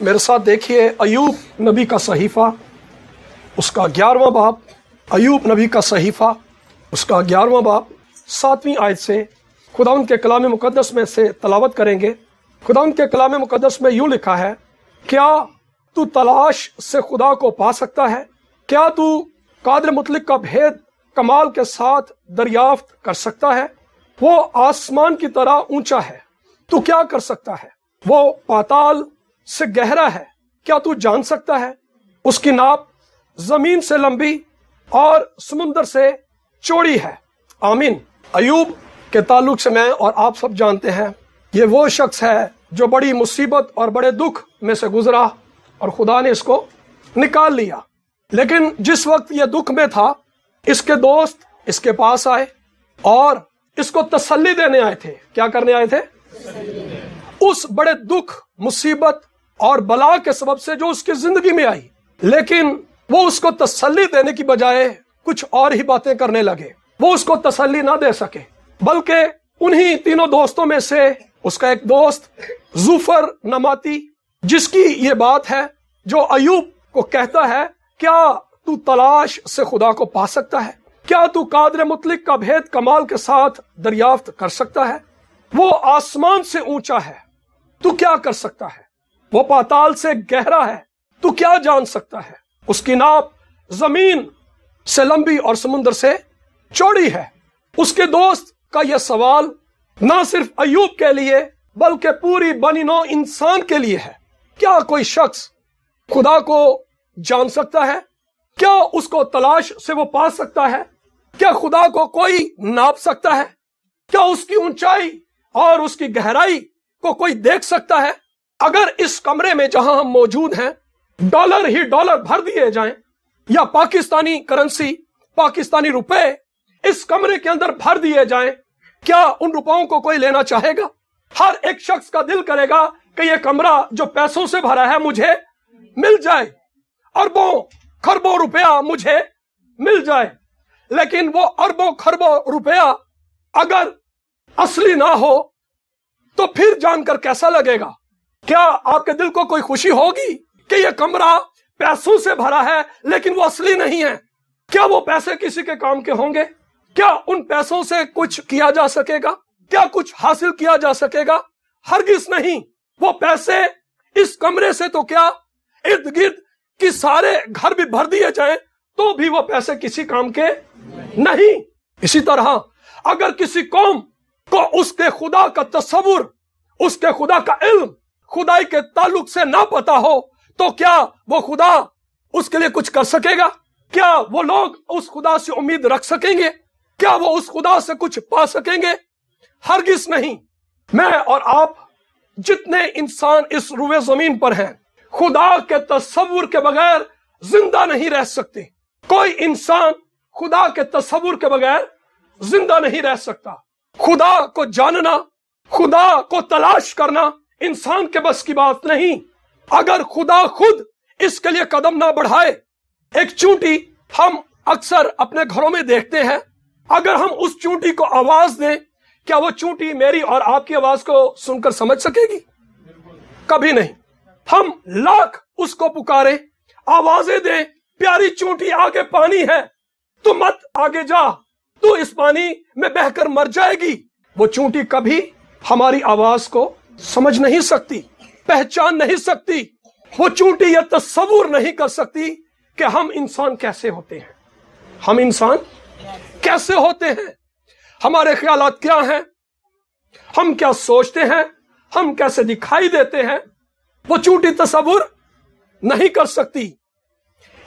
मेरे साथ देखिए अय्यूब नबी का सहीफ़ा, उसका 11वां बाब। अय्यूब नबी का सहीफ़ा, उसका 11वां बाब 7वीं आयत से खुदावंद के कलाम मुक़द्दस में से तलावत करेंगे। खुदावंद के कलाम मुक़द्दस में यूँ लिखा है, क्या तू तलाश से खुदा को पा सकता है? क्या तू कादिर मुतलक का भेद कमाल के साथ दरियाफ्त कर सकता है? वो आसमान की तरह ऊंचा है, तू क्या कर सकता है? वो पाताल से गहरा है, क्या तू जान सकता है? उसकी नाप जमीन से लंबी और समुंदर से चौड़ी है। आमीन। अय्यूब के ताल्लुक से मैं और आप सब जानते हैं, ये वो शख्स है जो बड़ी मुसीबत और बड़े दुख में से गुजरा और खुदा ने इसको निकाल लिया। लेकिन जिस वक्त ये दुख में था, इसके दोस्त इसके पास आए और इसको तसल्ली देने आए थे। क्या करने आए थे? उस बड़े दुख, मुसीबत और बला के सबब से जो उसकी जिंदगी में आई, लेकिन वो उसको तसल्ली देने की बजाय कुछ और ही बातें करने लगे। वो उसको तसल्ली ना दे सके, बल्कि उन्हीं तीनों दोस्तों में से उसका एक दोस्त जूफर नमाती, जिसकी ये बात है, जो अय्यूब को कहता है, क्या तू तलाश से खुदा को पा सकता है? क्या तू कादिर मुतलक का भेद कमाल के साथ दरियाफ्त कर सकता है? वो आसमान से ऊंचा है, तू क्या कर सकता है? वो पाताल से गहरा है, तू क्या जान सकता है? उसकी नाप जमीन से लंबी और समुंदर से चौड़ी है। उसके दोस्त का यह सवाल ना सिर्फ अय्यूब के लिए बल्कि पूरी बनी नौ इंसान के लिए है। क्या कोई शख्स खुदा को जान सकता है? क्या उसको तलाश से वो पा सकता है? क्या खुदा को कोई नाप सकता है? क्या उसकी ऊंचाई और उसकी गहराई को कोई देख सकता है? अगर इस कमरे में जहां हम मौजूद हैं डॉलर ही डॉलर भर दिए जाएं, या पाकिस्तानी करेंसी, पाकिस्तानी रुपए इस कमरे के अंदर भर दिए जाएं, क्या उन रुपयों को कोई लेना चाहेगा? हर एक शख्स का दिल करेगा कि यह कमरा जो पैसों से भरा है मुझे मिल जाए, अरबों खरबों रुपया मुझे मिल जाए। लेकिन वो अरबों खरबों रुपया अगर असली ना हो तो फिर जानकर कैसा लगेगा? क्या आपके दिल को कोई खुशी होगी कि यह कमरा पैसों से भरा है लेकिन वो असली नहीं है? क्या वो पैसे किसी के काम के होंगे? क्या उन पैसों से कुछ किया जा सकेगा? क्या कुछ हासिल किया जा सकेगा? हरगिज नहीं। वो पैसे इस कमरे से तो क्या, इर्द गिर्द कि सारे घर भी भर दिए जाएं तो भी वो पैसे किसी काम के नहीं। इसी तरह अगर किसी कौम को उसके खुदा का तस्वुर, उसके खुदा का इल्म, खुदाई के ताल्लुक से ना पता हो तो क्या वो खुदा उसके लिए कुछ कर सकेगा? क्या वो लोग उस खुदा से उम्मीद रख सकेंगे? क्या वो उस खुदा से कुछ पा सकेंगे? हरगिज नहीं। मैं और आप जितने इंसान इस रुए जमीन पर हैं, खुदा के तस्वुर के बगैर जिंदा नहीं रह सकते। कोई इंसान खुदा के तस्वुर के बगैर जिंदा नहीं रह सकता। खुदा को जानना, खुदा को तलाश करना इंसान के बस की बात नहीं। अगर खुदा खुद इसके लिए कदम ना बढ़ाए, एक चूंटी हम अक्सर अपने घरों में देखते हैं, अगर हम उस चूंटी को आवाज दें, क्या वो चूंटी मेरी और आपकी आवाज को सुनकर समझ सकेगी? कभी नहीं। हम लाख उसको पुकारें, आवाजें दें, प्यारी चूंटी आगे पानी है, तू मत आगे जा, तू इस पानी में बहकर मर जाएगी, वो चूंटी कभी हमारी आवाज को समझ नहीं सकती, पहचान नहीं सकती। वो चूंटी यह तस्वुर नहीं कर सकती कि हम इंसान कैसे होते हैं, हम इंसान कैसे होते हैं, हमारे ख्यालात क्या हैं, हम क्या सोचते हैं, हम कैसे दिखाई देते हैं, वो चूंटी तस्वुर नहीं कर सकती।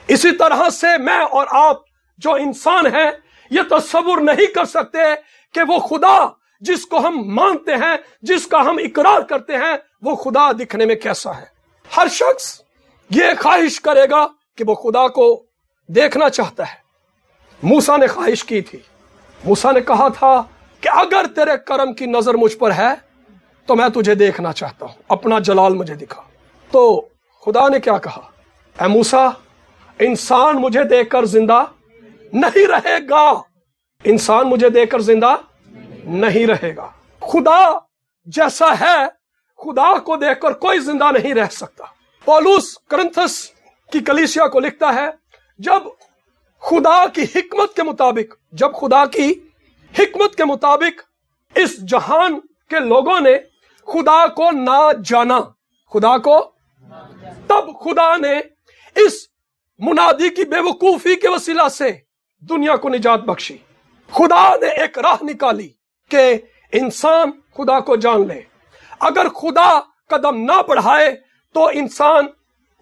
इसी तरह से मैं और आप जो इंसान हैं, ये तस्वुर नहीं कर सकते कि वो खुदा जिसको हम मानते हैं, जिसका हम इकरार करते हैं, वो खुदा दिखने में कैसा है। हर शख्स ये ख्वाहिश करेगा कि वो खुदा को देखना चाहता है। मूसा ने ख्वाहिश की थी, मूसा ने कहा था कि अगर तेरे करम की नजर मुझ पर है तो मैं तुझे देखना चाहता हूं, अपना जलाल मुझे दिखा। तो खुदा ने क्या कहा? ऐ मूसा, इंसान मुझे देखकर जिंदा नहीं रहेगा, इंसान मुझे देखकर जिंदा नहीं रहेगा। खुदा जैसा है, खुदा को देखकर कोई जिंदा नहीं रह सकता। पौलुस करंथस की कलीसिया को लिखता है, जब खुदा की हिकमत के मुताबिक इस जहान के लोगों ने खुदा को ना जाना, तब खुदा ने इस मुनादी की बेवकूफी के वसीला से दुनिया को निजात बख्शी। खुदा ने एक राह निकाली कि इंसान खुदा को जान ले। अगर खुदा कदम ना बढ़ाए तो इंसान,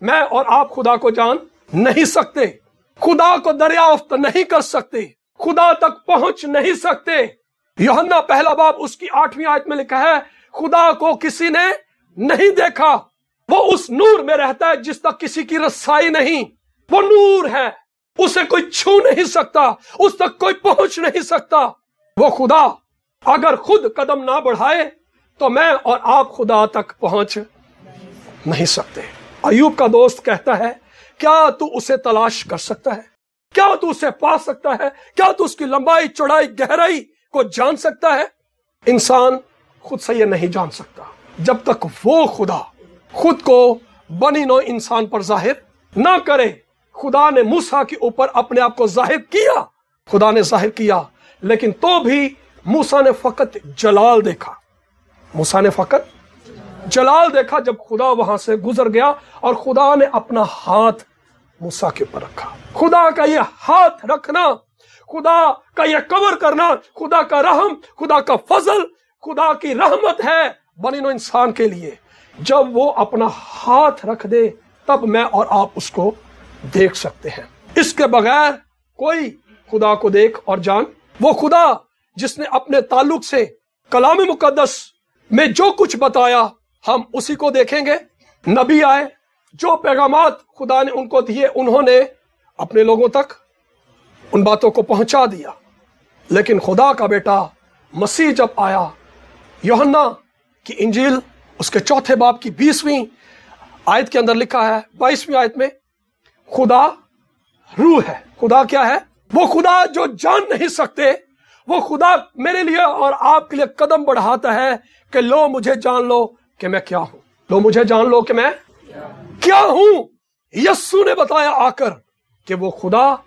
मैं और आप खुदा को जान नहीं सकते, खुदा को दरियाफ्त नहीं कर सकते, खुदा तक पहुंच नहीं सकते। यूहन्ना पहला बाब उसकी 8वीं आयत में लिखा है, खुदा को किसी ने नहीं देखा, वो उस नूर में रहता है जिस तक किसी की रसाई नहीं। वो नूर है, उसे कोई छू नहीं सकता, उस तक कोई पहुंच नहीं सकता। वो खुदा अगर खुद कदम ना बढ़ाए तो मैं और आप खुदा तक पहुंच नहीं सकते। अय्यूब का दोस्त कहता है, क्या तू उसे तलाश कर सकता है? क्या तू उसे पा सकता है? क्या तू उसकी लंबाई, चौड़ाई, गहराई को जान सकता है? इंसान खुद से ये नहीं जान सकता जब तक वो खुदा खुद को बनी नौ इंसान पर जाहिर ना करे। खुदा ने मूसा के ऊपर अपने आप को जाहिर किया, खुदा ने जाहिर किया, लेकिन तो भी मूसा ने फकत जलाल देखा। जब खुदा वहां से गुजर गया और खुदा ने अपना हाथ मूसा के ऊपर रखा। खुदा का ये हाथ रखना, खुदा का ये कवर करना, खुदा का रहम, खुदा का फजल, खुदा की रहमत है बनी नौ इंसान के लिए। जब वो अपना हाथ रख दे तब मैं और आप उसको देख सकते हैं। इसके बगैर कोई खुदा को देख और जान, वो खुदा जिसने अपने ताल्लुक से कलाम मुकद्दस में जो कुछ बताया हम उसी को देखेंगे। नबी आए, जो पैगामात खुदा ने उनको दिए उन्होंने अपने लोगों तक उन बातों को पहुंचा दिया। लेकिन खुदा का बेटा मसीह जब आया, यूहन्ना की इंजील उसके 4 बाब की 20वीं आयत के अंदर लिखा है, 22वीं आयत में, खुदा रूह है। खुदा क्या है? वो खुदा जो जान नहीं सकते, वो खुदा मेरे लिए और आपके लिए कदम बढ़ाता है कि लो मुझे जान लो कि मैं क्या हूं, लो मुझे जान लो कि मैं क्या हूं। यस्सु ने बताया आकर कि वो खुदा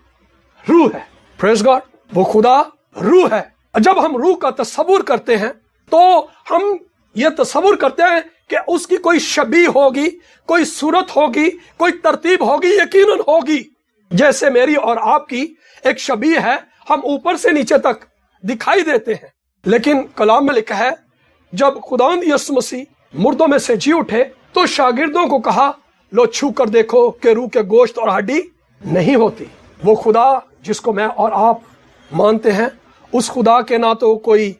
रूह है। प्रेज गॉड, वो खुदा रूह है। जब हम रूह का तस्वुर करते हैं तो हम ये तस्वुर करते हैं कि उसकी कोई शबीह होगी, कोई सूरत होगी, कोई तरतीब होगी, यकीनन होगी। जैसे मेरी और आपकी एक शबीह है, हम ऊपर से नीचे तक दिखाई देते हैं। लेकिन कलाम में लिखा है, जब खुदावंद यीशु मसीह मुर्दों में से जी उठे तो शागिर्दों को कहा, लो छू कर देखो कि रूह के गोश्त और हड्डी नहीं होती। वो खुदा जिसको मैं और आप मानते हैं, उस खुदा के ना तो कोई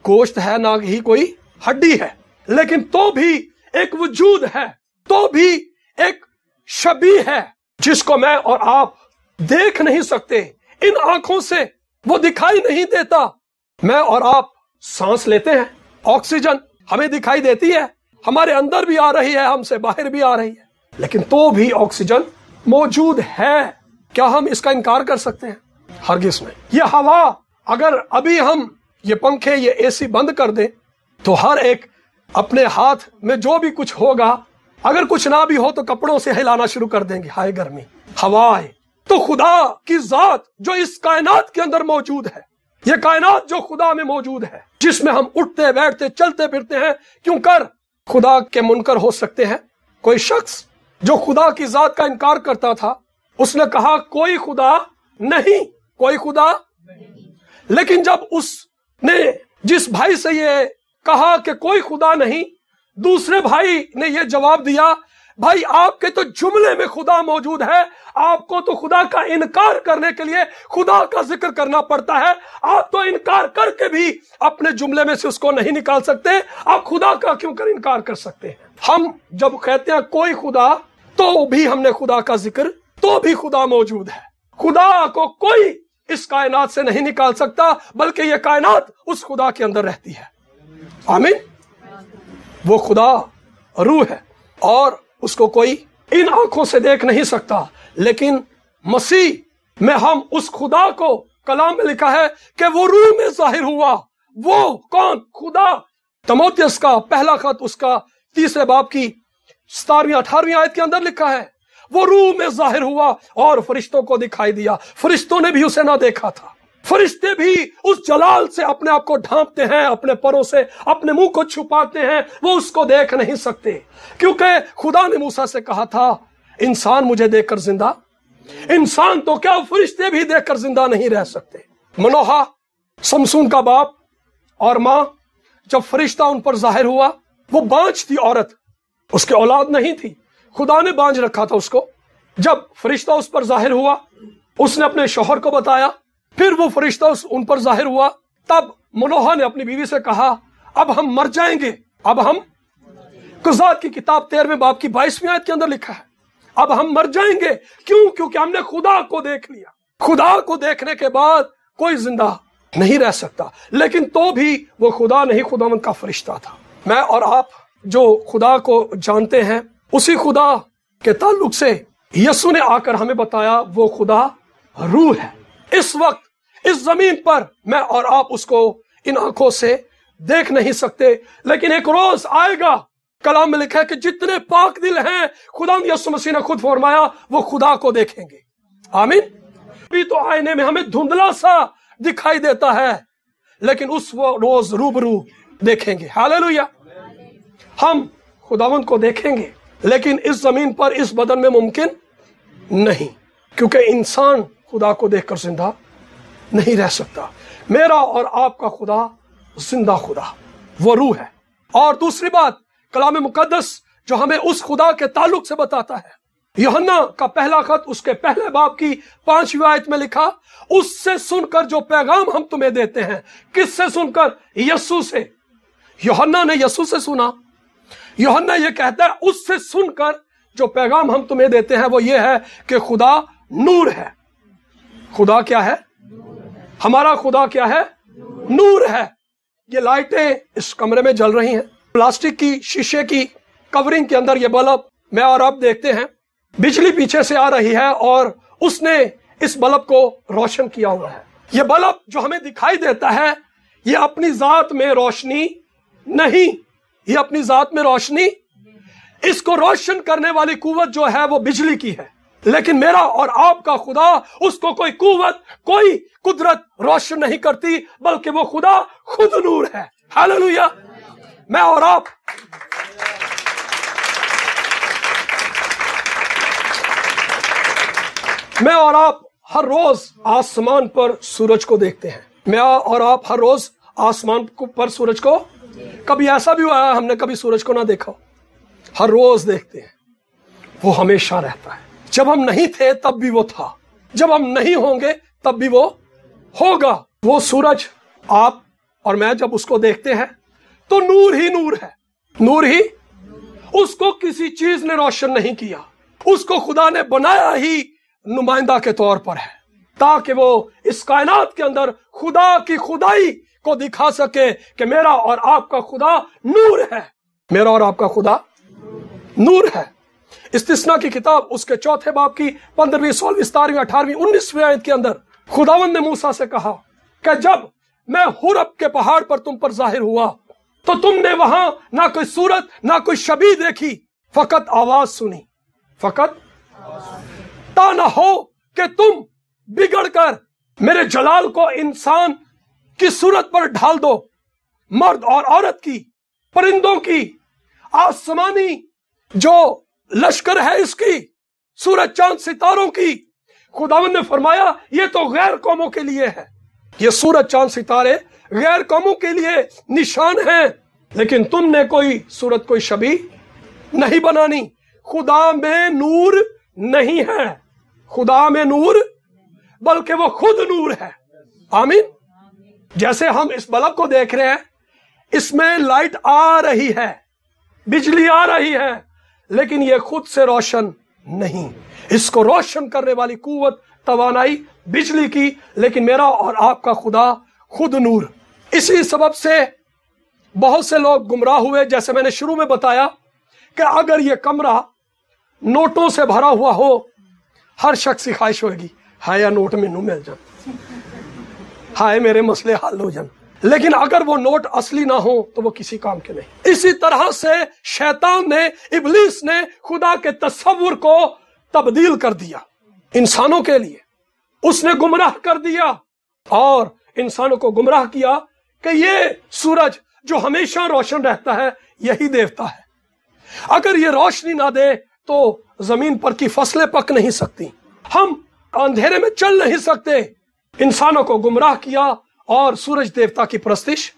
गोश्त है ना ही कोई हड्डी है, लेकिन तो भी एक वजूद है, तो भी एक शबीह है जिसको मैं और आप देख नहीं सकते। इन आंखों से वो दिखाई नहीं देता। मैं और आप सांस लेते हैं, ऑक्सीजन हमें दिखाई देती है, हमारे अंदर भी आ रही है, हमसे बाहर भी आ रही है, लेकिन तो भी ऑक्सीजन मौजूद है। क्या हम इसका इनकार कर सकते हैं? हरगिज़ नहीं। ये हवा, अगर अभी हम ये पंखे, ये एसी बंद कर दें तो हर एक अपने हाथ में जो भी कुछ होगा, अगर कुछ ना भी हो तो कपड़ों से हिलाना शुरू कर देंगे, हाय गर्मी, हवा है। तो खुदा की जात जो इस कायनात के अंदर मौजूद है, ये कायनात जो खुदा में मौजूद है, जिसमें हम उठते बैठते चलते फिरते हैं, क्यों कर खुदा के मुनकर हो सकते हैं। कोई शख्स जो खुदा की जात का इनकार करता था, उसने कहा कोई खुदा नहीं, कोई खुदा नहीं। लेकिन जब उसने जिस भाई से ये कहा कि कोई खुदा नहीं, दूसरे भाई ने ये जवाब दिया, भाई आपके तो जुमले में खुदा मौजूद है, आपको तो खुदा का इनकार करने के लिए खुदा का जिक्र करना पड़ता है, आप तो इनकार करके भी अपने जुमले में से उसको नहीं निकाल सकते, आप खुदा का क्यों कर इनकार कर सकते हैं। हम जब कहते हैं कोई खुदा, तो भी हमने खुदा का जिक्र, तो भी खुदा मौजूद है। खुदा को कोई इस कायनात से नहीं निकाल सकता, बल्कि यह कायनात उस खुदा के अंदर रहती है। आमीन। वो खुदा रूह है और उसको कोई इन आंखों से देख नहीं सकता, लेकिन मसीह में हम उस खुदा को, कलाम में लिखा है कि वो रूह में जाहिर हुआ। वो कौन? खुदा। तीमुथियुस का पहला खत उसका 3 बाब की 17वीं 18वीं आयत के अंदर लिखा है, वो रूह में जाहिर हुआ और फरिश्तों को दिखाई दिया। फरिश्तों ने भी उसे ना देखा था। फरिश्ते भी उस जलाल से अपने आप को ढांपते हैं, अपने परों से अपने मुंह को छुपाते हैं, वो उसको देख नहीं सकते, क्योंकि खुदा ने मूसा से कहा था, इंसान मुझे देखकर जिंदा, इंसान तो क्या फरिश्ते भी देखकर जिंदा नहीं रह सकते। मनोहा समसून का बाप और मां, जब फरिश्ता उन पर जाहिर हुआ, वो बांझ थी औरत, उसके औलाद नहीं थी, खुदा ने बांझ रखा था उसको। जब फरिश्ता उस पर जाहिर हुआ, उसने अपने शौहर को बताया, फिर वो फरिश्ता उन पर जाहिर हुआ। तब मनोहा ने अपनी बीवी से कहा, अब हम मर जाएंगे, अब हम, कुज़ात की किताब 13वें बाब की 22वीं आयत के अंदर लिखा है, अब हम मर जाएंगे। क्यों? क्योंकि हमने खुदा को देख लिया। खुदा को देखने के बाद कोई जिंदा नहीं रह सकता। लेकिन तो भी वो खुदा नहीं, खुदावंद का फरिश्ता था। मैं और आप जो खुदा को जानते हैं, उसी खुदा के ताल्लुक से यीशु ने आकर हमें बताया वो खुदा रूह है। इस वक्त इस जमीन पर मैं और आप उसको इन आंखों से देख नहीं सकते, लेकिन एक रोज आएगा, कलाम में लिखा है कि जितने पाक दिल हैं, खुदा यीशु मसीह ने खुद फरमाया, वो खुदा को देखेंगे। आमीन। अभी तो आईने में हमें धुंधला सा दिखाई देता है, लेकिन उस वो रोज रूबरू देखेंगे। हालेलुया। हम खुदावंद को देखेंगे, लेकिन इस जमीन पर इस बदन में मुमकिन नहीं, क्योंकि इंसान खुदा को देखकर जिंदा नहीं रह सकता। मेरा और आपका खुदा जिंदा खुदा, वो रूह है। और दूसरी बात, कलाम मुकद्दस जो हमें उस खुदा के ताल्लुक से बताता है, यूहन्ना का पहला खत उसके पहले बाब की 5वीं आयत में लिखा, उससे सुनकर जो पैगाम हम तुम्हें देते हैं। किससे सुनकर? यीशु से। यूहन्ना ने यीशु से सुना। यूहन्ना ये कहता है, उससे सुनकर जो पैगाम हम तुम्हें देते हैं वो ये है कि खुदा नूर है। खुदा क्या है? हमारा खुदा क्या है? नूर है। ये लाइटें इस कमरे में जल रही हैं, प्लास्टिक की शीशे की कवरिंग के अंदर ये बल्ब मैं और आप देखते हैं, बिजली पीछे से आ रही है और उसने इस बल्ब को रोशन किया हुआ है। ये बल्ब जो हमें दिखाई देता है, ये अपनी जात में रोशनी नहीं, ये अपनी जात में रोशनी, इसको रोशन करने वाली कुव्वत जो है वो बिजली की है। लेकिन मेरा और आपका खुदा, उसको कोई कुव्वत, कोई कुदरत रोशन नहीं करती, बल्कि वो खुदा खुद नूर है। हालेलुया। मैं और आप हर रोज आसमान पर सूरज को देखते हैं। मैं और आप हर रोज आसमान पर सूरज को, कभी ऐसा भी हुआ है हमने कभी सूरज को ना देखा? हर रोज देखते हैं। वो हमेशा रहता है। जब हम नहीं थे तब भी वो था, जब हम नहीं होंगे तब भी वो होगा। वो सूरज आप और मैं जब उसको देखते हैं तो नूर ही नूर है, नूर ही। उसको किसी चीज ने रोशन नहीं किया, उसको खुदा ने बनाया ही नुमाइंदा के तौर पर है, ताकि वो इस कायनात के अंदर खुदा की खुदाई को दिखा सके कि मेरा और आपका खुदा नूर है। मेरा और आपका खुदा नूर है। इस्तिस्ना की किताब उसके 4थे बाब की 15वीं 16वीं 17वीं 18वीं 19वीं आयत के अंदर खुदावंद ने मूसा से कहा कि जब मैं हुरब के पहाड़ पर तुम पर जाहिर हुआ तो तुमने वहां ना कोई सूरत ना कोई शबीह देखी, फकत आवाज सुनी। फकत ता ना हो कि तुम बिगड़कर मेरे जलाल को इंसान की सूरत पर ढाल दो, मर्द और औरत की, परिंदों की, आसमानी जो लश्कर है इसकी, सूरज चांद सितारों की। खुदावंद ने फरमाया ये तो गैर कौमों के लिए है, ये सूरज चांद सितारे गैर कौमों के लिए निशान हैं, लेकिन तुमने कोई सूरत कोई शबीह नहीं बनानी। खुदा में नूर नहीं है, खुदा में नूर, बल्कि वो खुद नूर है। आमीन। जैसे हम इस बल्ब को देख रहे हैं, इसमें लाइट आ रही है, बिजली आ रही है, लेकिन ये खुद से रोशन नहीं। इसको रोशन करने वाली कुव्वत, तवानाई बिजली की, लेकिन मेरा और आपका खुदा खुद नूर। इसी सबब से बहुत से लोग गुमराह हुए। जैसे मैंने शुरू में बताया कि अगर ये कमरा नोटों से भरा हुआ हो, हर शख्स की ख्वाहिश होगी, हाय या नोट मैनू मिल जाए, हाय मेरे मसले हल हो जाए। लेकिन अगर वो नोट असली ना हो तो वो किसी काम के नहीं। इसी तरह से शैतान ने, इब्लीस ने खुदा के तस्वुर को तब्दील कर दिया इंसानों के लिए। उसने गुमराह कर दिया और इंसानों को गुमराह किया कि ये सूरज जो हमेशा रोशन रहता है यही देवता है। अगर ये रोशनी ना दे तो जमीन पर की फसलें पक नहीं सकती, हम अंधेरे में चल नहीं सकते। इंसानों को गुमराह किया और सूरज देवता की परस्तिश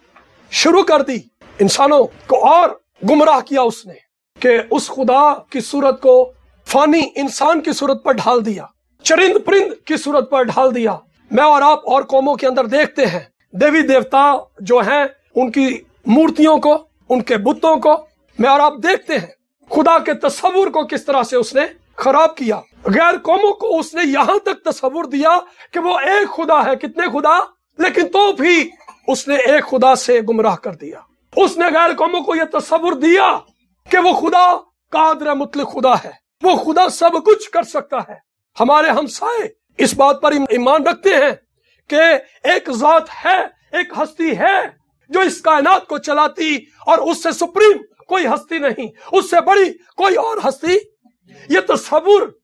शुरू कर दी। इंसानों को और गुमराह किया उसने कि उस खुदा की सूरत को फानी इंसान की सूरत पर ढाल दिया, चरिंद परिंद की सूरत पर ढाल दिया। मैं और आप और कौमों के अंदर देखते हैं देवी देवता जो हैं उनकी मूर्तियों को, उनके बुतों को मैं और आप देखते हैं खुदा के तस्वुर को किस तरह से उसने खराब किया। गैर कौमों को उसने यहां तक तस्वुर दिया कि वो एक खुदा है, कितने खुदा, लेकिन तो भी उसने एक खुदा से गुमराह कर दिया। उसने गैर कौमों को यह तस्वुर दिया कि वो खुदा कादिर मुतलक खुदा है, वो खुदा सब कुछ कर सकता है। हमारे हमसाए इस बात पर ईमान रखते हैं कि एक जात है, एक हस्ती है जो इस कायनात को चलाती और उससे सुप्रीम कोई हस्ती नहीं, उससे बड़ी कोई और हस्ती। ये तस्वुर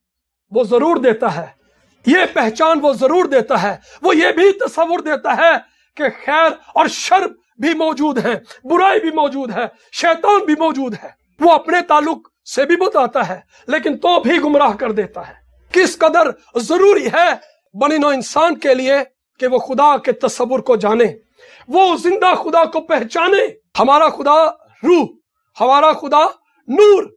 वो जरूर देता है, ये पहचान वो जरूर देता है। वो ये भी तस्वुर देता है कि खैर और शर भी मौजूद है, बुराई भी मौजूद है, शैतान भी मौजूद है। वो अपने ताल्लुक से भी बताता है लेकिन तो भी गुमराह कर देता है। किस कदर जरूरी है बनी नौ इंसान के लिए कि वो खुदा के तस्वुर को जाने, वो जिंदा खुदा को पहचाने। हमारा खुदा रूह, हमारा खुदा नूर,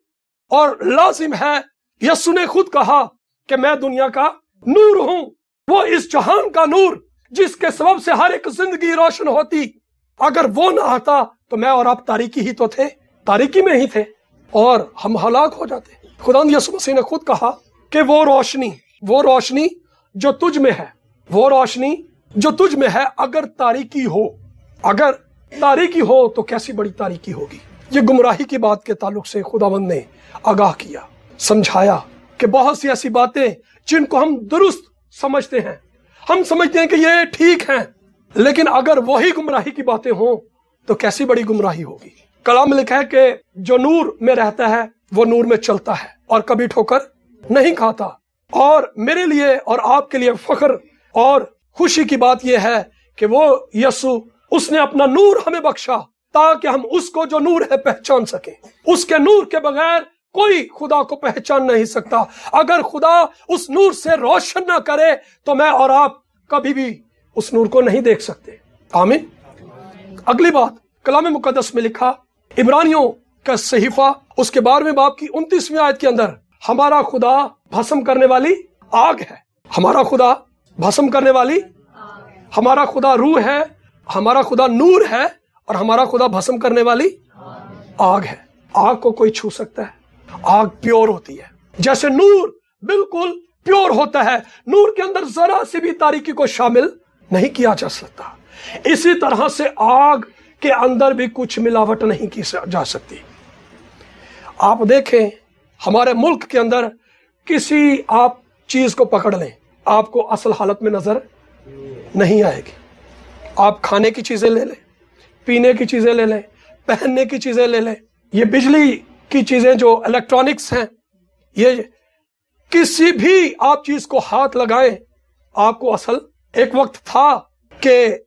और लाजिम है यस्सु ने खुद कहा कि मैं दुनिया का नूर हूं। वो इस जहान का नूर जिसके सबब से हर एक जिंदगी रोशन होती, अगर वो ना आता तो मैं और आप तारीकी ही तो थे, तारीकी में ही थे और हम हलाक हो जाते। खुदा यस्सु मसीह ने खुद कहा कि वो रोशनी जो तुझ में है, वो रोशनी जो तुझ में है अगर तारीकी हो तो कैसी बड़ी तारीकी होगी। ये गुमराही की बात के ताल्लुक से खुदावंद ने आगाह किया, समझाया कि बहुत सी ऐसी बातें जिनको हम दुरुस्त समझते हैं, हम समझते हैं कि ये ठीक हैं, लेकिन अगर वही गुमराही की बातें हों तो कैसी बड़ी गुमराही होगी। कलाम में लिखा है कि जो नूर में रहता है वो नूर में चलता है और कभी ठोकर नहीं खाता। और मेरे लिए और आपके लिए फख्र और खुशी की बात यह है कि वो यस्सु, उसने अपना नूर हमें बख्शा ताकि हम उसको जो नूर है पहचान सके। उसके नूर के बगैर कोई खुदा को पहचान नहीं सकता। अगर खुदा उस नूर से रोशन ना करे तो मैं और आप कभी भी उस नूर को नहीं देख सकते। आमीन। अगली बात कलाम मुकद्दस में लिखा, इब्रानियों का सहीफा उसके 12वें बाब की 29वीं आयत के अंदर, हमारा खुदा भस्म करने वाली आग है। हमारा खुदा भस्म करने वाली, हमारा खुदा रूह है, हमारा खुदा नूर है और हमारा खुदा भस्म करने वाली आग है। आग को कोई छू सकता है? आग प्योर होती है, जैसे नूर बिल्कुल प्योर होता है, नूर के अंदर जरा सी भी तारीकी को शामिल नहीं किया जा सकता। इसी तरह से आग के अंदर भी कुछ मिलावट नहीं की जा सकती। आप देखें हमारे मुल्क के अंदर किसी आप चीज को पकड़ लें, आपको असल हालत में नजर नहीं आएगी। आप खाने की चीजें ले लें, पीने की चीजें ले लें, पहनने की चीजें ले लें, ये बिजली की चीजें जो इलेक्ट्रॉनिक्स हैं, ये किसी भी आप चीज को हाथ लगाएं, आपको असल एक वक्त था कि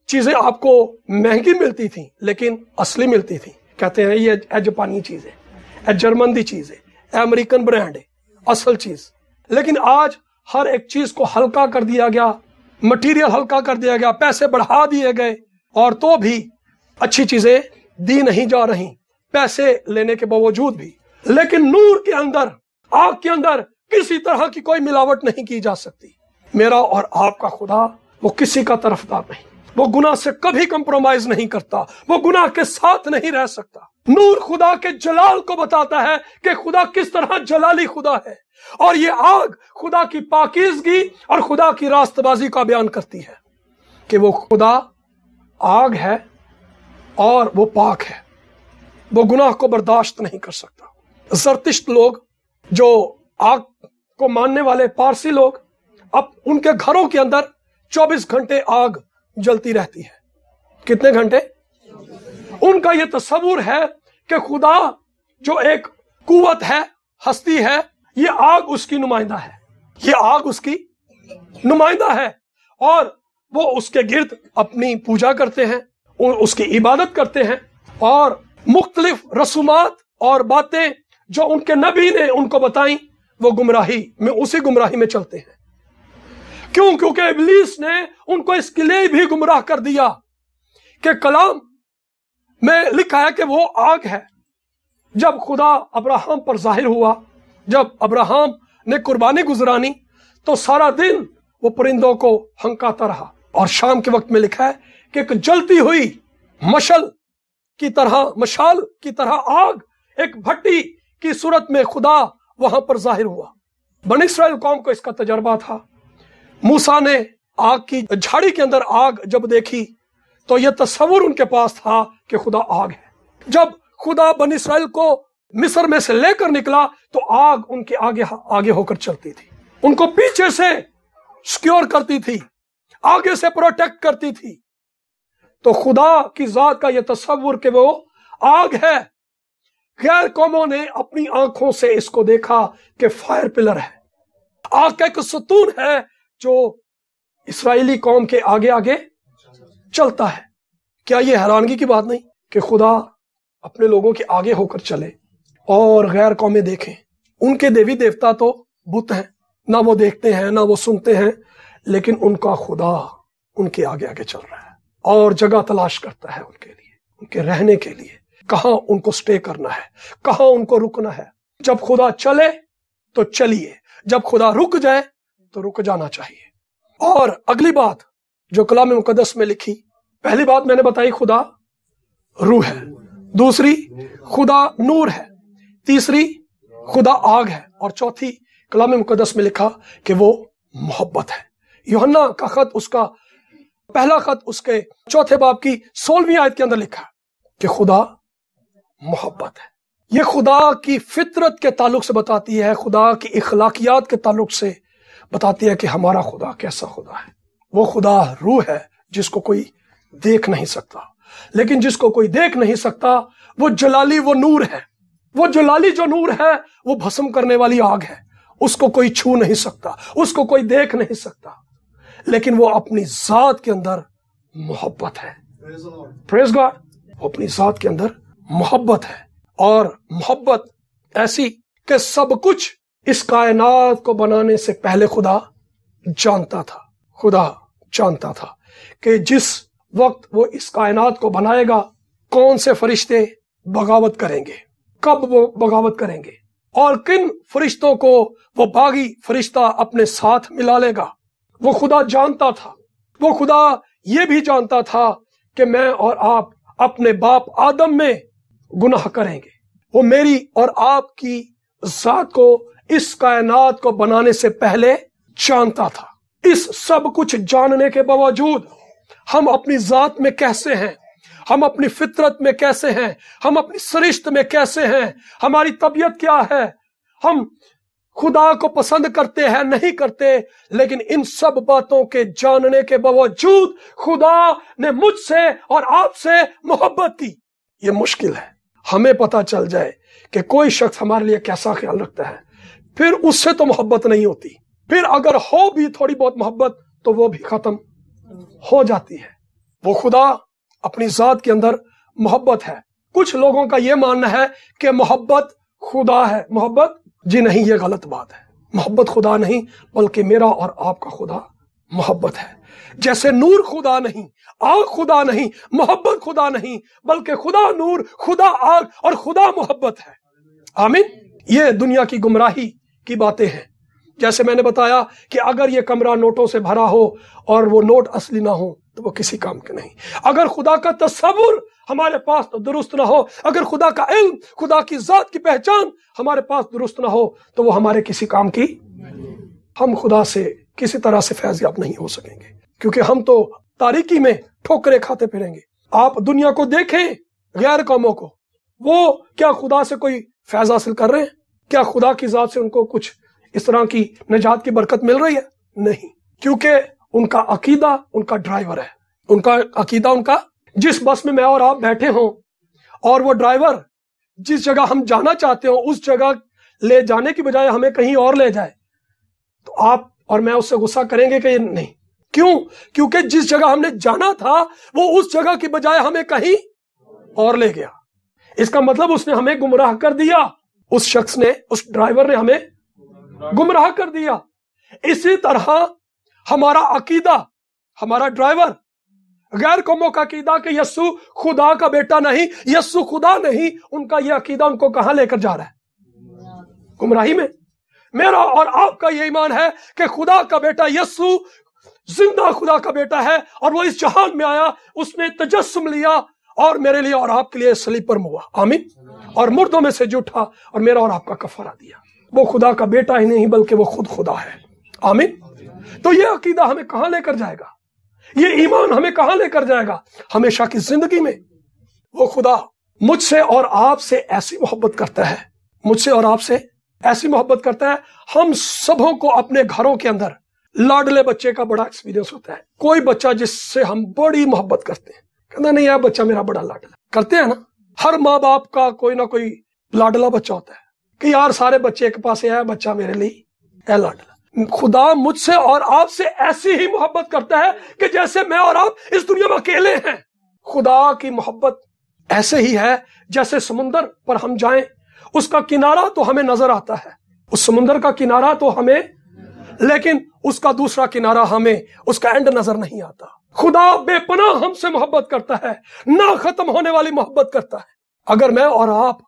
चीजें आपको महंगी मिलती थी लेकिन असली मिलती थी। कहते हैं ये जापानी चीज है, जर्मन चीज है, अमेरिकन ब्रांड है, असल चीज। लेकिन आज हर एक चीज को हल्का कर दिया गया, मटेरियल हल्का कर दिया गया, पैसे बढ़ा दिए गए और तो भी अच्छी चीजें दी नहीं जा रही पैसे लेने के बावजूद भी। लेकिन नूर के अंदर, आग के अंदर किसी तरह की कोई मिलावट नहीं की जा सकती। मेरा और आपका खुदा वो किसी का तरफदार नहीं, वो गुनाह से कभी कंप्रोमाइज नहीं करता, वो गुनाह के साथ नहीं रह सकता। नूर खुदा के जलाल को बताता है कि खुदा किस तरह जलाली खुदा है, और ये आग खुदा की पाकीज़गी और खुदा की रास्तबाजी का बयान करती है कि वो खुदा आग है और वो पाक है, वो गुनाह को बर्दाश्त नहीं कर सकता। ज़रतिश्त लोग, जो आग को मानने वाले पारसी लोग, अब उनके घरों के अंदर 24 घंटे आग जलती रहती है। कितने घंटे? उनका ये तस्वुर है कि खुदा जो एक कुव्वत है, हस्ती है, ये आग उसकी नुमाइंदा है, ये आग उसकी नुमाइंदा है, और वो उसके गिर्द अपनी पूजा करते हैं, उसकी इबादत करते हैं, और मुख्तलिफ रसूमात और बातें जो उनके नबी ने उनको बताई, वो गुमराही में, उसी गुमराही में चलते हैं। क्यों? क्योंकि इब्लीस ने उनको इसके लिए भी गुमराह कर दिया कि कलाम में लिखा है कि वो आग है। जब खुदा अब्राहम पर जाहिर हुआ, जब अब्राहम ने कुर्बानी गुजरानी, तो सारा दिन वो परिंदों को हंकाता रहा, और शाम के वक्त में लिखा है कि एक जलती हुई मशाल की तरह आग, एक भट्टी की सूरत में खुदा वहां पर जाहिर हुआ। बनी इस्राएल कौम को इसका तजर्बा था। मूसा ने आग की झाड़ी के अंदर आग जब देखी तो यह तस्वुर उनके पास था कि खुदा आग है। जब खुदा बनी इस्राएल को मिस्र में से लेकर निकला तो आग उनके आगे होकर चलती थी, उनको पीछे से सिक्योर करती थी, आगे से प्रोटेक्ट करती थी। तो खुदा की जात का यह तस्वुर कि वो आग है। गैर कौमों ने अपनी आंखों से इसको देखा कि फायर पिलर है, आग का एक सतून है जो इस्राएली कौम के आगे आगे चलता है। क्या यह हैरानगी की बात नहीं कि खुदा अपने लोगों के आगे होकर चले और गैर कौमें देखें? उनके देवी देवता तो बुत हैं, ना वो देखते हैं ना वो सुनते हैं, लेकिन उनका खुदा उनके आगे आगे चल रहा है और जगह तलाश करता है उनके लिए, उनके रहने के लिए, कहां उनको स्टे करना है, कहां उनको रुकना है। जब खुदा चले तो चलिए, जब खुदा रुक जाए तो रुक जाना चाहिए। और अगली बात जो कलाम मुकद्दस में लिखी, पहली बात मैंने बताई खुदा रूह है, दूसरी खुदा नूर है, तीसरी खुदा आग है, और चौथी कलाम मुकद्दस में लिखा कि वो मोहब्बत है। यूहन्ना का खत, उसका पहला खत, उसके चौथे बाब की 16वीं आयत के अंदर लिखा कि खुदा मोहब्बत है। ये खुदा की फितरत के ताल्लुक से बताती है, खुदा की इखलाकियात के ताल्लुक से बताती है कि हमारा खुदा कैसा खुदा है। वो खुदा रूह है जिसको कोई देख नहीं सकता, लेकिन जिसको कोई देख नहीं सकता वो जलाली, वो नूर है। वो जलाली जो नूर है वो भस्म करने वाली आग है, उसको कोई छू नहीं सकता, उसको कोई देख नहीं सकता, लेकिन वो अपनी जात के अंदर मोहब्बत है। प्रेज गॉड, वो अपनी जात के अंदर मोहब्बत है, और मोहब्बत ऐसी कि सब कुछ इस कायनात को बनाने से पहले खुदा जानता था। खुदा जानता था कि जिस वक्त वो इस कायनात को बनाएगा कौन से फरिश्ते बगावत करेंगे, कब वो बगावत करेंगे, और किन फरिश्तों को वो बागी फरिश्ता अपने साथ मिला लेगा। वो खुदा जानता था। वो खुदा ये भी जानता था कि मैं और आप अपने बाप आदम में गुनाह करेंगे। वो मेरी और आपकी जात को इस कायनात को बनाने से पहले जानता था। इस सब कुछ जानने के बावजूद हम अपनी जात में कैसे हैं, हम अपनी फितरत में कैसे हैं, हम अपनी सरिश्त में कैसे हैं, हमारी तबीयत क्या है, हम खुदा को पसंद करते हैं नहीं करते, लेकिन इन सब बातों के जानने के बावजूद खुदा ने मुझसे और आपसे मोहब्बत की। ये मुश्किल है। हमें पता चल जाए कि कोई शख्स हमारे लिए कैसा ख्याल रखता है, फिर उससे तो मोहब्बत नहीं होती। फिर अगर हो भी थोड़ी बहुत मोहब्बत तो वो भी खत्म हो जाती है। वो खुदा अपनी जात के अंदर मोहब्बत है। कुछ लोगों का यह मानना है कि मोहब्बत खुदा है। मोहब्बत, जी नहीं, ये गलत बात है। मोहब्बत खुदा नहीं, बल्कि मेरा और आपका खुदा मोहब्बत है। जैसे नूर खुदा नहीं, आग खुदा नहीं, मोहब्बत खुदा नहीं, बल्कि खुदा नूर, खुदा आग और खुदा मोहब्बत है। आमीन। ये दुनिया की गुमराही की बातें हैं। जैसे मैंने बताया कि अगर ये कमरा नोटों से भरा हो और वो नोट असली ना हो तो वो किसी काम के नहीं। अगर खुदा का तस्वुर हमारे पास तो दुरुस्त ना हो, अगर खुदा का इल्म, खुदा की जात की पहचान हमारे पास दुरुस्त ना हो तो वो हमारे किसी काम की, हम खुदा से किसी तरह से फैज़याब नहीं हो सकेंगे, क्योंकि हम तो तारीकी में ठोकरे खाते फिरेंगे। आप दुनिया को देखें, गैर कौमों को, वो क्या खुदा से कोई फैज़ हासिल कर रहे हैं? क्या खुदा की जात से उनको कुछ इस तरह की निजात की बरकत मिल रही है? नहीं, क्योंकि उनका अकीदा उनका ड्राइवर है। उनका अकीदा उनका जिस बस में मैं और आप बैठे हों और वो ड्राइवर जिस जगह हम जाना चाहते हो उस जगह ले जाने की बजाय हमें कहीं और ले जाए, तो आप और मैं उससे गुस्सा करेंगे कि नहीं? क्यों? क्योंकि जिस जगह हमने जाना था वो उस जगह की बजाय हमें कहीं और ले गया। इसका मतलब उसने हमें गुमराह कर दिया, उस शख्स ने, उस ड्राइवर ने हमें गुमराह कर दिया। इसी तरह हमारा अकीदा, हमारा ड्राइवर गैर कौमों का अकीदा कि यस्सु खुदा का बेटा नहीं, यस्सु खुदा नहीं, उनका यह अकीदा उनको कहां लेकर जा रहा है? गुमराही में। मेरा और आपका ये ईमान है कि खुदा का बेटा यस्सु जिंदा खुदा का बेटा है और वो इस जहान में आया, उसने तजस्सुम लिया और मेरे लिए और आपके लिए सलीब पर हुआ, आमीन, और मुर्दों में से जी उठा और मेरा और आपका कफारा दिया। वो खुदा का बेटा ही नहीं बल्कि वो खुद खुदा है, आमीन। तो ये अकीदा हमें कहां लेकर जाएगा? ये ईमान हमें कहां लेकर जाएगा? हमेशा की जिंदगी में। वो खुदा मुझसे और आपसे ऐसी मोहब्बत करता है, मुझसे और आपसे ऐसी मोहब्बत करता है। हम सबों को अपने घरों के अंदर लाडले बच्चे का बड़ा एक्सपीरियंस होता है। कोई बच्चा जिससे हम बड़ी मोहब्बत करते हैं, कहना नहीं यार बच्चा मेरा बड़ा लाडला, करते हैं ना। हर माँ बाप का कोई ना कोई लाडला बच्चा होता है कि यार सारे बच्चे एक पास है, बच्चा मेरे लिए है लाडला। खुदा मुझसे और आपसे ऐसी ही मोहब्बत करता है कि जैसे मैं और आप इस दुनिया में अकेले हैं। खुदा की मोहब्बत ऐसे ही है जैसे समुंदर पर हम जाएं, उसका किनारा तो हमें नजर आता है, उस समुंदर का किनारा तो हमें, लेकिन उसका दूसरा किनारा हमें, उसका एंड नजर नहीं आता। खुदा बेपनाह हमसे मोहब्बत करता है, ना खत्म होने वाली मोहब्बत करता है। अगर मैं और आप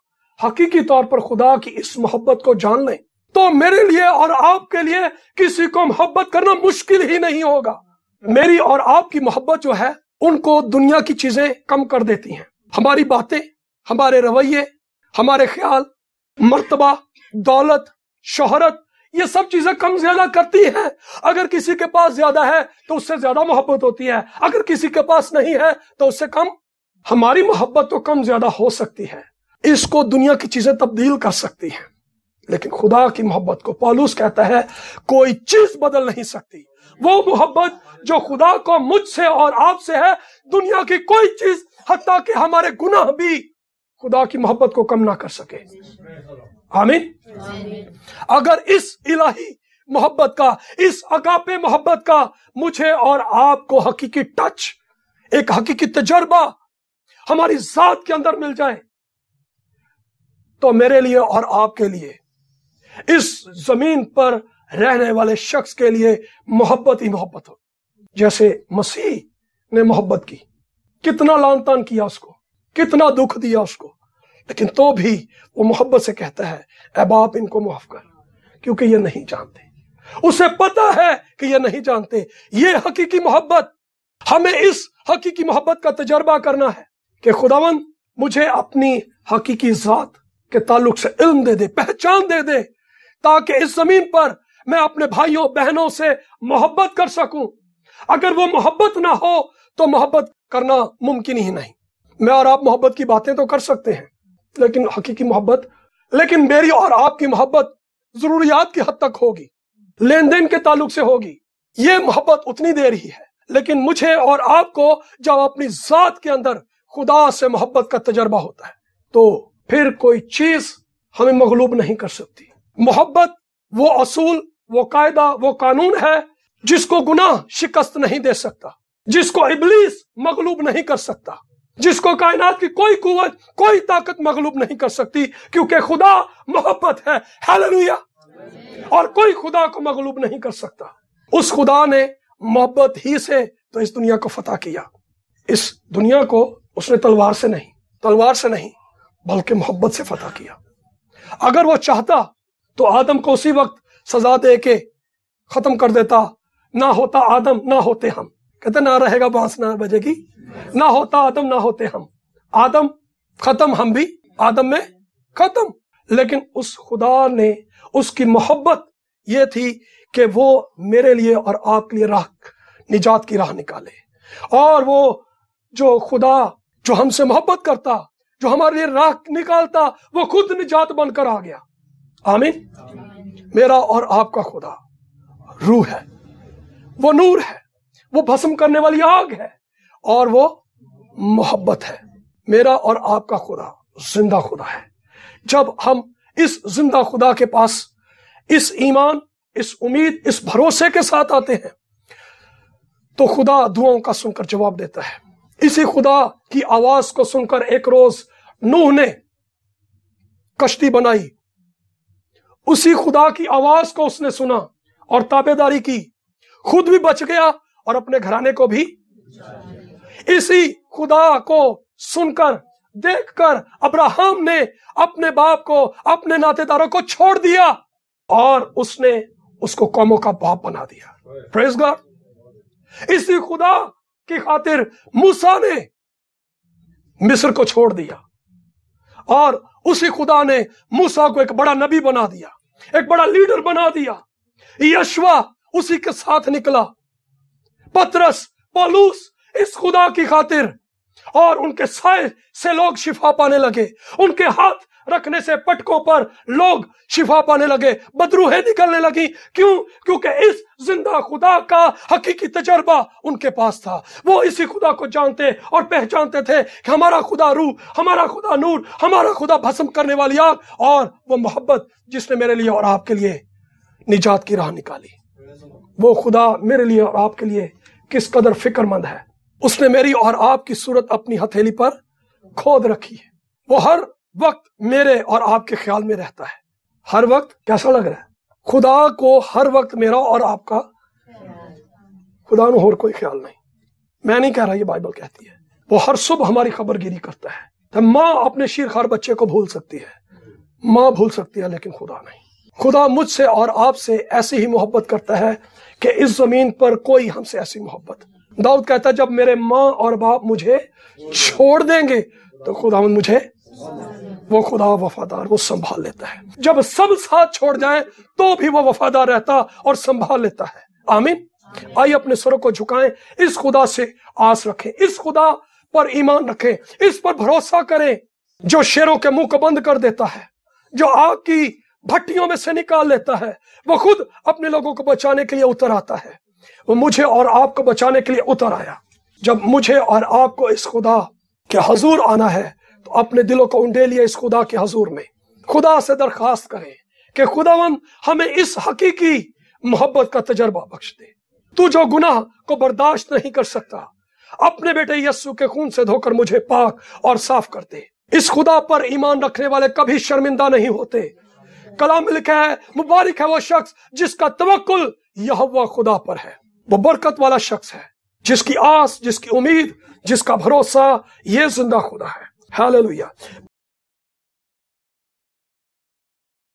हकीकी तौर पर खुदा की इस मोहब्बत को जान लें तो मेरे लिए और आपके लिए किसी को मोहब्बत करना मुश्किल ही नहीं होगा। मेरी और आपकी मोहब्बत जो है उनको दुनिया की चीजें कम कर देती हैं। हमारी बातें, हमारे रवैये, हमारे ख्याल, मर्तबा, दौलत, शोहरत, ये सब चीजें कम ज्यादा करती हैं। अगर किसी के पास ज्यादा है तो उससे ज्यादा मोहब्बत होती है, अगर किसी के पास नहीं है तो उससे कम। हमारी मोहब्बत तो कम ज्यादा हो सकती है, इसको दुनिया की चीजें तब्दील कर सकती हैं, लेकिन खुदा की मोहब्बत को पौलुस कहता है कोई चीज बदल नहीं सकती। वो मोहब्बत जो खुदा को मुझसे और आपसे है, दुनिया की कोई चीज, हत्ता कि हमारे गुनाह भी खुदा की मोहब्बत को कम ना कर सके, आमीन। अगर इस इलाही मोहब्बत का, इस अगापे मोहब्बत का मुझे और आपको हकीकी टच, एक हकीकी तजर्बा हमारी जात के अंदर मिल जाए तो मेरे लिए और आपके लिए, इस जमीन पर रहने वाले शख्स के लिए मोहब्बत ही मोहब्बत हो। जैसे मसीह ने मोहब्बत की, कितना लान तान किया उसको, कितना दुख दिया उसको, लेकिन तो भी वो मोहब्बत से कहता है ऐ बाप इनको माफ कर, क्योंकि ये नहीं जानते। उसे पता है कि ये नहीं जानते। ये हकीकी मोहब्बत, हमें इस हकीकी मोहब्बत का तजर्बा करना है कि खुदावंद मुझे अपनी हकीकी जात के ताल्लुक से इल्म दे दे, पहचान दे दे, ताकि इस जमीन पर मैं अपने भाइयों बहनों से मोहब्बत कर सकूं। अगर वो मोहब्बत ना हो तो मोहब्बत करना मुमकिन ही नहीं। मैं और आप मोहब्बत की बातें तो कर सकते हैं, लेकिन हकीकी मोहब्बत, लेकिन मेरी और आपकी मोहब्बत जरूरियात की हद तक होगी, लेन देन के ताल्लुक से होगी। ये मोहब्बत उतनी देर ही है, लेकिन मुझे और आपको जब अपनी जात के अंदर खुदा से मोहब्बत का तजर्बा होता है तो फिर कोई चीज हमें मगलूब नहीं कर सकती। मोहब्बत वो असूल, वो कायदा, वो कानून है जिसको गुनाह शिकस्त नहीं दे सकता, जिसको इब्लीस मगलूब नहीं कर सकता, जिसको कायनात की कोई कुव्वत, कोई ताकत मगलूब नहीं कर सकती, क्योंकि खुदा मोहब्बत है। हालेलुया। और कोई खुदा को मगलूब नहीं कर सकता। उस खुदा ने मोहब्बत ही से तो इस दुनिया को फतह किया। इस दुनिया को उसने तलवार से नहीं बल्कि मोहब्बत से फतह किया। अगर वो चाहता तो आदम को उसी वक्त सजा दे के खत्म कर देता। ना होता आदम, ना होते हम। कहते ना रहेगा बांस ना बजेगी, ना होता आदम, ना होते हम। आदम खत्म, हम भी आदम में खत्म। लेकिन उस खुदा ने, उसकी मोहब्बत ये थी कि वो मेरे लिए और आपके लिए राह, निजात की राह निकाले। और वो जो खुदा जो हमसे मोहब्बत करता, जो हमारे लिए राह निकालता, वो खुद निजात बनकर आ गया। आमीन। मेरा और आपका खुदा रूह है, वो नूर है, वो भस्म करने वाली आग है, और वो मोहब्बत है। मेरा और आपका खुदा जिंदा खुदा है। जब हम इस जिंदा खुदा के पास इस ईमान, इस उम्मीद, इस भरोसे के साथ आते हैं तो खुदा दुआओं का सुनकर जवाब देता है। इसी खुदा की आवाज को सुनकर एक रोज नूह ने कश्ती बनाई। उसी खुदा की आवाज को उसने सुना और ताबेदारी की, खुद भी बच गया और अपने घराने को भी। इसी खुदा को सुनकर, देखकर अब्राहम ने अपने बाप को, अपने नातेदारों को छोड़ दिया और उसने उसको कौमों का बाप बना दिया। Praise God. इसी खुदा की खातिर मूसा ने मिस्र को छोड़ दिया और उसी खुदा ने मूसा को एक बड़ा नबी बना दिया, एक बड़ा लीडर बना दिया। यशवा उसी के साथ निकला, पतरस, पौलुस, इस खुदा की खातिर, और उनके साए से लोग शिफा पाने लगे। उनके हाथ रखने से पटकों पर लोग शिफा पाने लगे, बदरूहें निकलने लगी। क्यों? क्योंकि इस जिंदा खुदा का हकीकी तजर्बा उनके पास था। वो इसी खुदा को जानते और पहचानते थे कि हमारा खुदा रूह, हमारा खुदा नूर, हमारा खुदा भस्म करने वाली आग, और वो मोहब्बत जिसने मेरे लिए और आपके लिए निजात की राह निकाली। वो खुदा मेरे लिए और आपके लिए किस कदर फिक्रमंद है। उसने मेरी और आपकी सूरत अपनी हथेली पर खोद रखी है। वो हर वक्त मेरे और आपके ख्याल में रहता है। हर वक्त कैसा लग रहा है? खुदा को हर वक्त मेरा और आपका, खुदा को और कोई ख्याल नहीं। मैं नहीं कह रहा, ये बाइबल कहती है। वो हर सुबह हमारी खबरगिरी करता है। तो माँ अपने शीरखार बच्चे को भूल सकती है, माँ भूल सकती है, लेकिन खुदा नहीं। खुदा मुझसे और आपसे ऐसी ही मोहब्बत करता है कि इस जमीन पर कोई हमसे ऐसी मोहब्बत। दाऊद कहता है, जब मेरे माँ और बाप मुझे छोड़ देंगे तो खुदा मुझे, वो खुदा वफादार, वो संभाल लेता है। जब सब साथ छोड़ जाएं तो भी वो वफादार रहता और संभाल लेता है। आमीन। आइए अपने सरों को झुकाएं, इस खुदा से आस रखें, इस खुदा पर ईमान रखें, इस पर भरोसा करें जो शेरों के मुंह को बंद कर देता है, जो आग की भट्टियों में से निकाल लेता है। वो खुद अपने लोगों को बचाने के लिए उतर आता है। वो मुझे और आपको बचाने के लिए उतर आया। जब मुझे और आपको इस खुदा के हजूर आना है तो अपने दिलों को उंडेलिए इस खुदा के हजूर में। खुदा से दरखास्त करें कि खुदावंद हमें इस हकीकी मोहब्बत का तजर्बा बख्श दे। तू जो गुनाह को बर्दाश्त नहीं कर सकता, अपने बेटे यस्सु के खून से धोकर मुझे पाक और साफ कर दे। इस खुदा पर ईमान रखने वाले कभी शर्मिंदा नहीं होते। कलाम में लिखा है, मुबारक है वो शख्स जिसका तवक्कुल यहोवा खुदा पर है। वो बरकत वाला शख्स है जिसकी आस, जिसकी उम्मीद, जिसका भरोसा ये जिंदा खुदा है। हालेलुया।